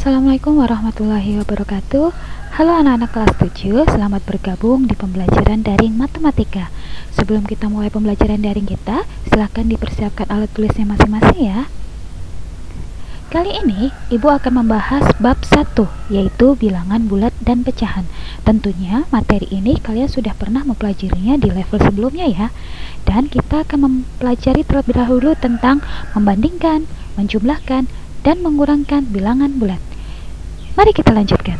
Assalamualaikum warahmatullahi wabarakatuh. Halo anak-anak kelas 7, selamat bergabung di pembelajaran daring matematika. Sebelum kita mulai pembelajaran daring kita, silakan dipersiapkan alat tulisnya masing-masing ya. Kali ini, Ibu akan membahas bab 1, yaitu bilangan bulat dan pecahan. Tentunya materi ini kalian sudah pernah mempelajarinya di level sebelumnya ya. Dan kita akan mempelajari terlebih dahulu tentang membandingkan, menjumlahkan, dan mengurangkan bilangan bulat. Mari kita lanjutkan.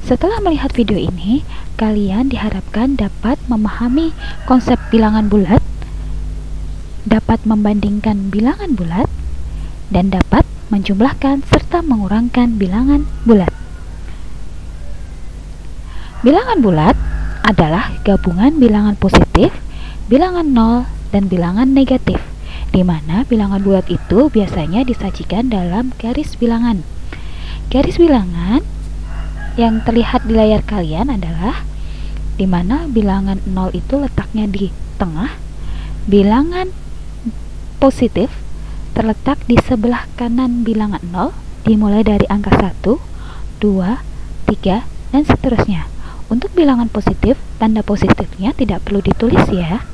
Setelah melihat video ini, kalian diharapkan dapat memahami konsep bilangan bulat, dapat membandingkan bilangan bulat, dan dapat menjumlahkan serta mengurangkan bilangan bulat. Bilangan bulat adalah gabungan bilangan positif, bilangan nol, dan bilangan negatif, di mana bilangan bulat itu biasanya disajikan dalam garis bilangan. Garis bilangan yang terlihat di layar kalian adalah di mana bilangan 0 itu letaknya di tengah, bilangan positif terletak di sebelah kanan bilangan 0, dimulai dari angka 1, 2, 3, dan seterusnya. Untuk bilangan positif, tanda positifnya tidak perlu ditulis ya.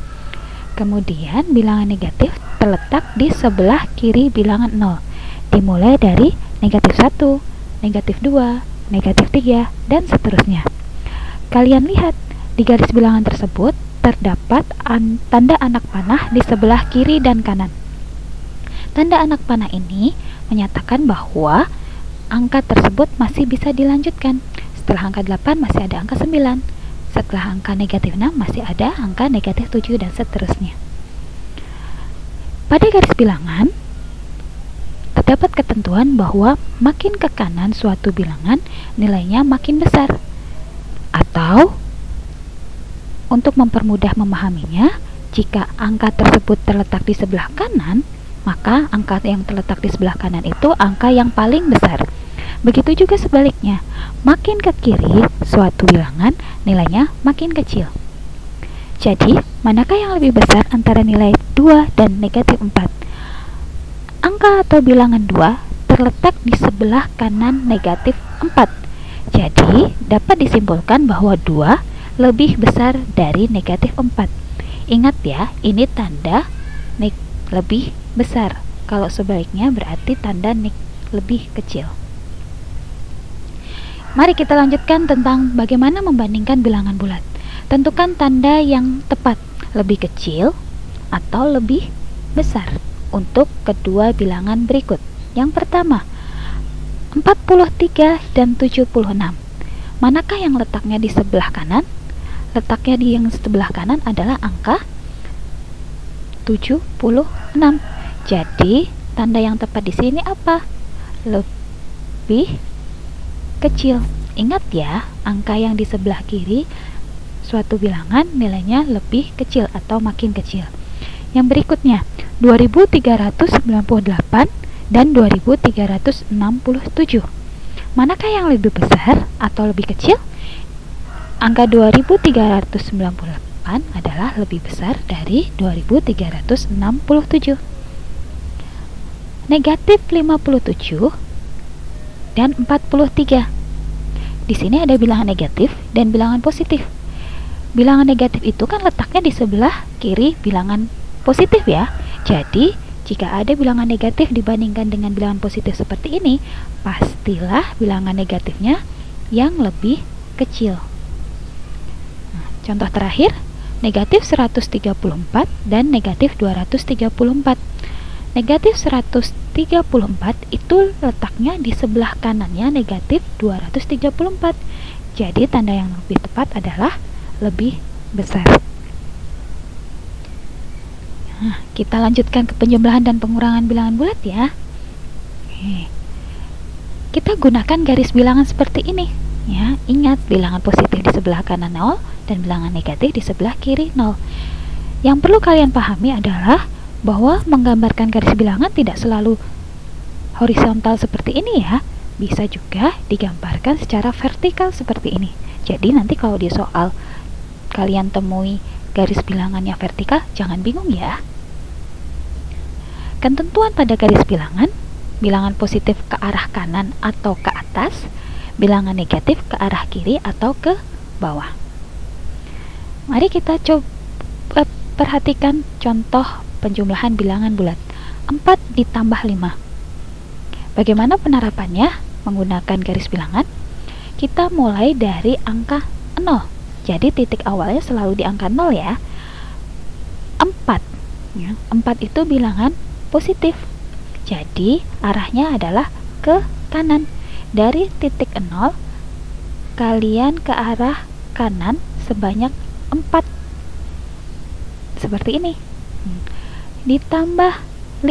Kemudian bilangan negatif terletak di sebelah kiri bilangan 0, dimulai dari negatif 1, negatif 2, negatif 3, dan seterusnya. Kalian lihat, di garis bilangan tersebut terdapat tanda anak panah di sebelah kiri dan kanan. Tanda anak panah ini menyatakan bahwa angka tersebut masih bisa dilanjutkan. Setelah angka 8 masih ada angka 9. Setelah angka negatif 6 masih ada angka negatif 7 dan seterusnya. Pada garis bilangan terdapat ketentuan bahwa makin ke kanan suatu bilangan nilainya makin besar. Atau untuk mempermudah memahaminya, jika angka tersebut terletak di sebelah kanan, maka angka yang terletak di sebelah kanan itu angka yang paling besar. Begitu juga sebaliknya, makin ke kiri suatu bilangan nilainya makin kecil. Jadi, manakah yang lebih besar antara nilai 2 dan negatif 4? Angka atau bilangan 2 terletak di sebelah kanan negatif 4. Jadi, dapat disimpulkan bahwa 2 lebih besar dari negatif 4. Ingat ya, ini tanda lebih besar. Kalau sebaliknya berarti tanda lebih kecil. Mari kita lanjutkan tentang bagaimana membandingkan bilangan bulat. Tentukan tanda yang tepat, lebih kecil atau lebih besar untuk kedua bilangan berikut. Yang pertama, 43 dan 76. Manakah yang letaknya di sebelah kanan? Letaknya di yang sebelah kanan adalah angka 76. Jadi, tanda yang tepat di sini apa? Lebih kecil. Ingat ya, angka yang di sebelah kiri suatu bilangan nilainya lebih kecil atau makin kecil. Yang berikutnya, 2398 dan 2367. Manakah yang lebih besar atau lebih kecil? Angka 2398 adalah lebih besar dari 2367. Negatif 57 dan 43. Di sini ada bilangan negatif dan bilangan positif. Bilangan negatif itu kan letaknya di sebelah kiri bilangan positif ya. Jadi, jika ada bilangan negatif dibandingkan dengan bilangan positif seperti ini, pastilah bilangan negatifnya yang lebih kecil. Nah, contoh terakhir, negatif 134 dan negatif 234. Negatif 134 itu letaknya di sebelah kanannya negatif 234. Jadi tanda yang lebih tepat adalah lebih besar. Nah, kita lanjutkan ke penjumlahan dan pengurangan bilangan bulat ya. Kita gunakan garis bilangan seperti ini ya. Ingat, bilangan positif di sebelah kanan 0 dan bilangan negatif di sebelah kiri 0. Yang perlu kalian pahami adalah bahwa menggambarkan garis bilangan tidak selalu horizontal seperti ini ya. Bisa juga digambarkan secara vertikal seperti ini. Jadi nanti kalau di soal kalian temui garis bilangannya vertikal, jangan bingung ya. Ketentuan pada garis bilangan bilangan positif ke arah kanan atau ke atas, bilangan negatif ke arah kiri atau ke bawah. Mari kita coba perhatikan contoh penjumlahan bilangan bulat. 4 ditambah 5. Bagaimana penerapannya menggunakan garis bilangan? Kita mulai dari angka 0. Jadi titik awalnya selalu di angka 0 ya. 4. 4 itu bilangan positif. Jadi arahnya adalah ke kanan. Dari titik 0 kalian ke arah kanan sebanyak 4. Seperti ini. Ditambah 5.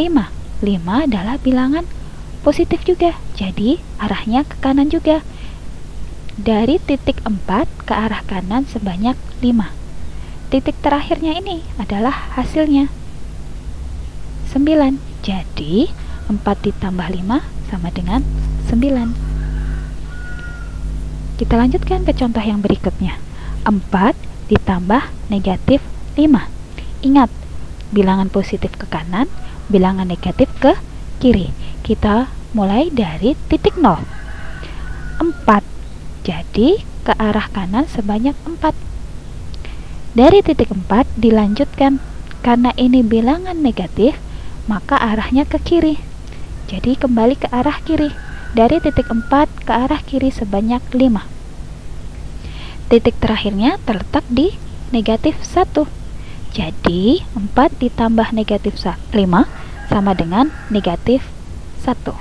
5 adalah bilangan positif juga. Jadi arahnya ke kanan juga. Dari titik 4 ke arah kanan sebanyak 5. Titik terakhirnya ini adalah hasilnya 9. Jadi 4 ditambah 5 sama dengan 9. Kita lanjutkan ke contoh yang berikutnya. 4 ditambah negatif 5. Ingat, bilangan positif ke kanan, bilangan negatif ke kiri. Kita mulai dari titik 0. 4. Jadi ke arah kanan sebanyak 4. Dari titik 4 dilanjutkan. Karena ini bilangan negatif, maka arahnya ke kiri. Jadi kembali ke arah kiri. Dari titik 4 ke arah kiri sebanyak 5. Titik terakhirnya terletak di negatif 1. Jadi 4 ditambah negatif 5 sama dengan negatif 1.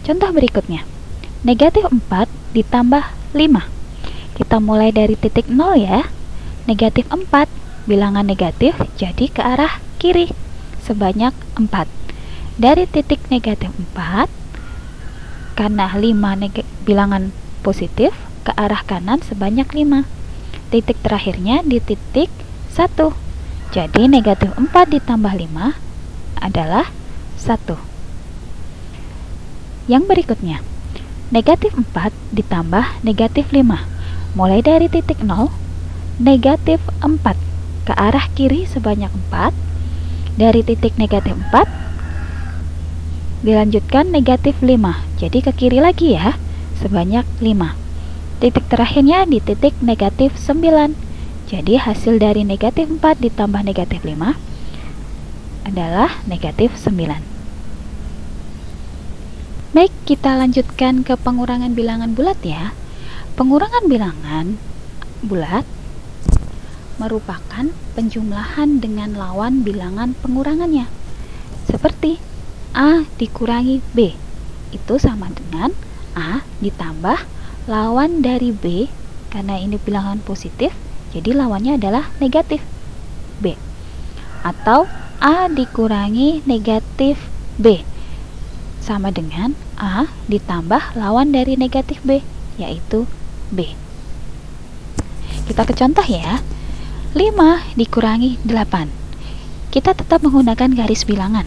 Contoh berikutnya. Negatif 4 ditambah 5. Kita mulai dari titik 0 ya. Negatif 4, bilangan negatif, jadi ke arah kiri sebanyak 4. Dari titik negatif 4, karena 5 bilangan positif, ke arah kanan sebanyak 5. Titik terakhirnya di titik 1. Jadi negatif 4 ditambah 5 adalah 1. Yang berikutnya, negatif 4 ditambah negatif 5. Mulai dari titik 0, negatif 4 ke arah kiri sebanyak 4. Dari titik negatif 4 dilanjutkan negatif 5, jadi ke kiri lagi ya, sebanyak 5. Titik terakhirnya di titik negatif 9. Jadi hasil dari negatif 4 ditambah negatif 5 adalah negatif 9. Baik, kita lanjutkan ke pengurangan bilangan bulat ya. Pengurangan bilangan bulat merupakan penjumlahan dengan lawan bilangan pengurangannya. Seperti A dikurangi B, itu sama dengan A ditambah lawan dari B, karena ini bilangan positif, jadi lawannya adalah negatif B. Atau A dikurangi negatif B, sama dengan A ditambah lawan dari negatif B, yaitu B. Kita ke contoh ya. 5 dikurangi 8. Kita tetap menggunakan garis bilangan.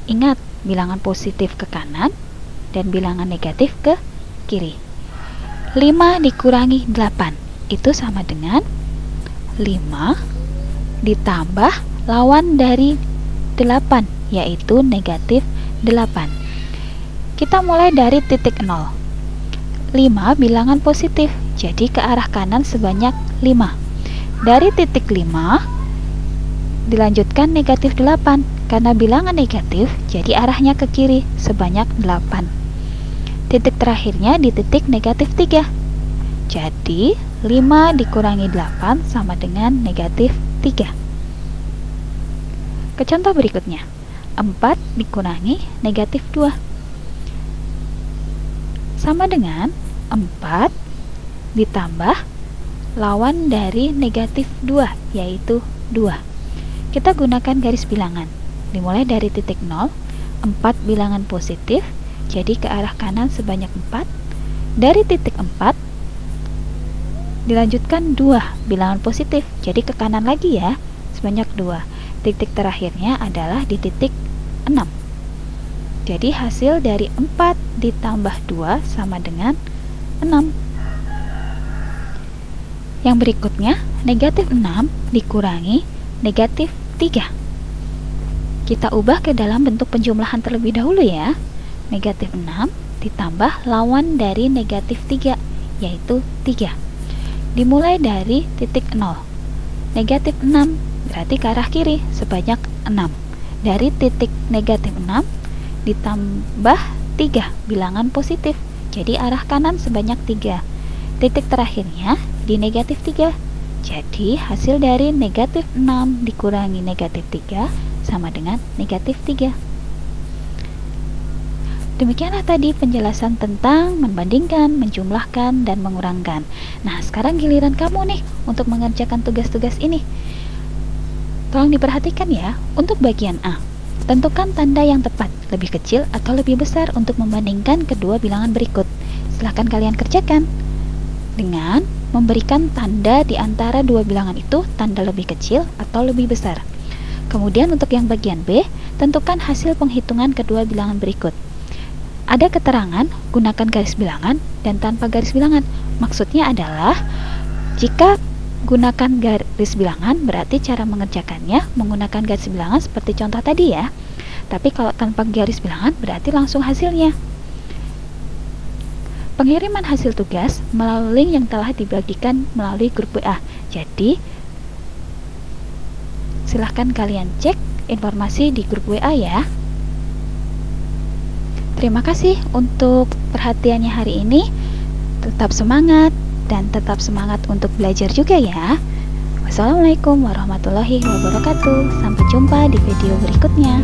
Ingat, bilangan positif ke kanan dan bilangan negatif ke kiri. 5 dikurangi 8 itu sama dengan 5 ditambah lawan dari 8, yaitu negatif 8. Kita mulai dari titik 0. 5 bilangan positif, jadi ke arah kanan sebanyak 5. Dari titik 5 dilanjutkan negatif 8. Karena bilangan negatif, jadi arahnya ke kiri sebanyak 8. Titik terakhirnya di titik negatif 3. Jadi 5 dikurangi 8 sama dengan negatif 3. Ke contoh berikutnya. 4 dikurangi negatif 2 sama dengan 4 ditambah lawan dari negatif 2, yaitu 2. Kita gunakan garis bilangan. Dimulai dari titik 0, 4 bilangan positif, jadi ke arah kanan sebanyak 4. Dari titik 4 dilanjutkan 2 bilangan positif, jadi ke kanan lagi ya, sebanyak 2. Titik terakhirnya adalah di titik 6. Jadi hasil dari 4 ditambah 2 sama dengan 6. Yang berikutnya, negatif 6 dikurangi negatif 3. Kita ubah ke dalam bentuk penjumlahan terlebih dahulu ya. Negatif 6 ditambah lawan dari negatif 3, yaitu 3. Dimulai dari titik 0. Negatif 6 berarti ke arah kiri sebanyak 6. Dari titik negatif 6 ditambah 3 bilangan positif, jadi arah kanan sebanyak 3. Titik terakhirnya di negatif 3. Jadi hasil dari negatif 6 dikurangi negatif 3 sama dengan negatif 3. Demikianlah tadi penjelasan tentang membandingkan, menjumlahkan, dan mengurangkan. Nah, sekarang giliran kamu nih untuk mengerjakan tugas-tugas ini. Tolong diperhatikan ya. Untuk bagian A, tentukan tanda yang tepat, lebih kecil atau lebih besar untuk membandingkan kedua bilangan berikut. Silahkan kalian kerjakan dengan memberikan tanda di antara dua bilangan itu, tanda lebih kecil atau lebih besar. Kemudian untuk yang bagian B, tentukan hasil penghitungan kedua bilangan berikut. Ada keterangan, gunakan garis bilangan dan tanpa garis bilangan. Maksudnya adalah jika gunakan garis bilangan berarti cara mengerjakannya menggunakan garis bilangan seperti contoh tadi ya. Tapi kalau tanpa garis bilangan berarti langsung hasilnya. Pengiriman hasil tugas melalui link yang telah dibagikan melalui grup WA. Jadi silahkan kalian cek informasi di grup WA ya. Terima kasih untuk perhatiannya hari ini. Tetap semangat dan tetap semangat untuk belajar juga ya. Wassalamualaikum warahmatullahi wabarakatuh. Sampai jumpa di video berikutnya.